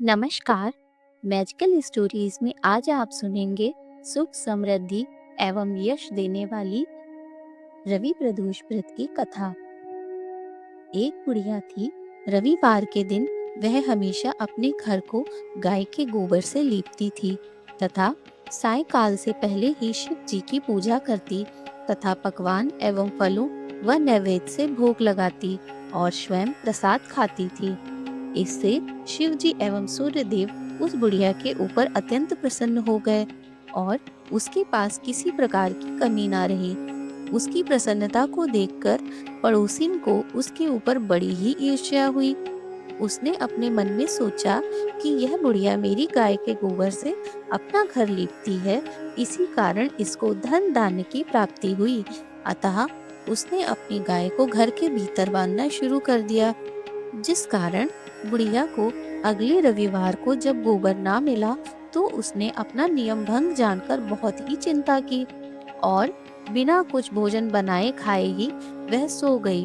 नमस्कार। Magical stories में आज आप सुनेंगे सुख समृद्धि एवं यश देने वाली रवि प्रदोष व्रत की कथा। एक बुढ़िया थी। रविवार के दिन वह हमेशा अपने घर को गाय के गोबर से लीपती थी तथा सायंकाल से पहले ही शिव जी की पूजा करती तथा पकवान एवं फलों व नैवेद्य से भोग लगाती और स्वयं प्रसाद खाती थी। इससे शिव जी एवं सूर्य देव उस बुढ़िया के ऊपर अत्यंत प्रसन्न हो गए और उसके पास किसी प्रकार की कमी ना रही। उसकी प्रसन्नता को देखकर पड़ोसिन को उसके ऊपर बड़ी ही ईर्ष्या हुई। उसने अपने मन में सोचा कि यह बुढ़िया मेरी गाय के गोबर से अपना घर लीपती है, इसी कारण इसको धन धान्य की प्राप्ति हुई। अतः उसने अपनी गाय को घर के भीतर बांधना शुरू कर दिया, जिस कारण बुढ़िया को अगले रविवार को जब गोबर ना मिला तो उसने अपना नियम भंग जानकर बहुत ही चिंता की और बिना कुछ भोजन बनाए खाए ही वह सो गई।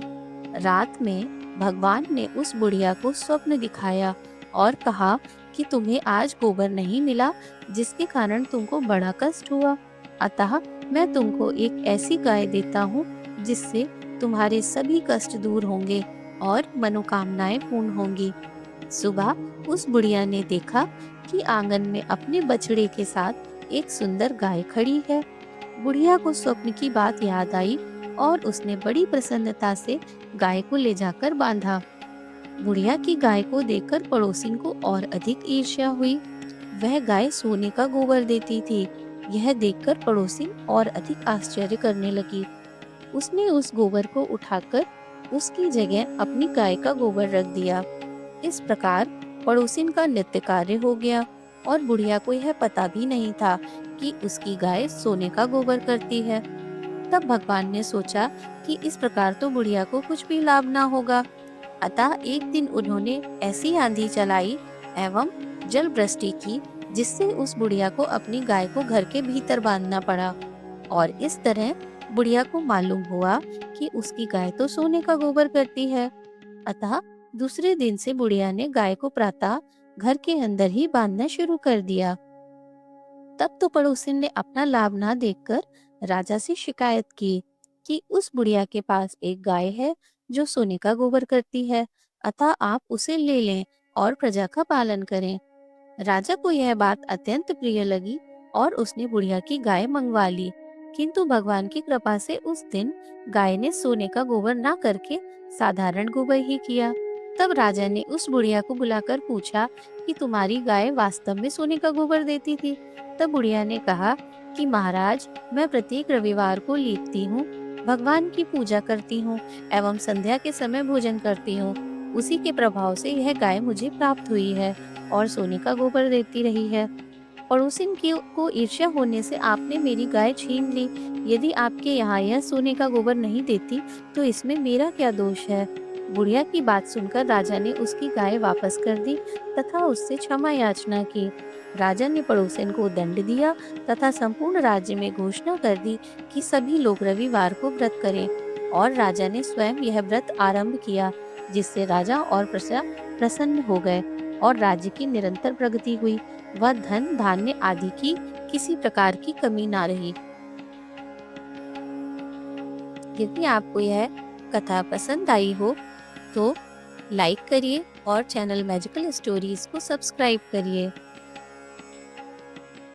रात में भगवान ने उस बुढ़िया को स्वप्न दिखाया और कहा कि तुम्हें आज गोबर नहीं मिला, जिसके कारण तुमको बड़ा कष्ट हुआ। अतः मैं तुमको एक ऐसी गाय देता हूँ जिससे तुम्हारे सभी कष्ट दूर होंगे और मनोकामनाएं पूर्ण होंगी। सुबह उस बुढ़िया ने देखा कि आंगन में अपने बछड़े के साथ एक सुंदर गाय खड़ी है। बुढ़िया को स्वप्न की बात याद आई और उसने बड़ी प्रसन्नता से गाय को ले जाकर बांधा। बुढ़िया की गाय को देखकर पड़ोसिन को और अधिक ईर्ष्या हुई। वह गाय सोने का गोबर देती थी। यह देखकर पड़ोसिन और अधिक आश्चर्य करने लगी। उसने उस गोबर को उठाकर उसकी जगह अपनी गाय का गोबर रख दिया। इस प्रकार पड़ोसिन का नित्य कार्य हो गया और बुढ़िया को यह पता भी नहीं था कि उसकी गाय सोने का गोबर करती है। तब भगवान ने सोचा कि इस प्रकार तो बुढ़िया को कुछ भी लाभ ना होगा। अतः एक दिन उन्होंने ऐसी आंधी चलाई एवं जल वृष्टि की, जिससे उस बुढ़िया को अपनी गाय को घर के भीतर बांधना पड़ा और इस तरह बुढ़िया को मालूम हुआ कि उसकी गाय तो सोने का गोबर करती है। अतः दूसरे दिन से बुढ़िया ने गाय को प्रातः घर के अंदर ही बांधना शुरू कर दिया। तब तो पड़ोसिन ने अपना लाभ ना देखकर राजा से शिकायत की कि उस बुढ़िया के पास एक गाय है जो सोने का गोबर करती है, अतः आप उसे ले लें और प्रजा का पालन करें। राजा को यह बात अत्यंत प्रिय लगी और उसने बुढ़िया की गाय मंगवा ली। किंतु भगवान की कृपा से उस दिन गाय ने सोने का गोबर ना करके साधारण गोबर ही किया। तब राजा ने उस बुढ़िया को बुलाकर पूछा कि तुम्हारी गाय वास्तव में सोने का गोबर देती थी? तब बुढ़िया ने कहा कि महाराज, मैं प्रत्येक रविवार को लीपती हूँ, भगवान की पूजा करती हूँ एवं संध्या के समय भोजन करती हूँ। उसी के प्रभाव से यह गाय मुझे प्राप्त हुई है और सोने का गोबर देती रही है। पड़ोसिन की को ईर्ष्या होने से आपने मेरी गाय छीन ली। यदि आपके यहाँ यह सोने का गोबर नहीं देती तो इसमें मेरा क्या दोष है? बुढ़िया की बात सुनकर राजा ने उसकी गाय वापस कर दी तथा उससे क्षमा याचना की। राजा ने पड़ोसिन को दंड दिया तथा संपूर्ण राज्य में घोषणा कर दी कि सभी लोग रविवार को व्रत करें और राजा ने स्वयं यह व्रत आरंभ किया, जिससे राजा और प्रजा प्रसन्न हो गए और राज्य की निरंतर प्रगति हुई व धन धान्य आदि की किसी प्रकार की कमी ना रही। यदि आपको यह कथा पसंद आई हो तो लाइक करिए और चैनल मैजिकल स्टोरीज को सब्सक्राइब करिए।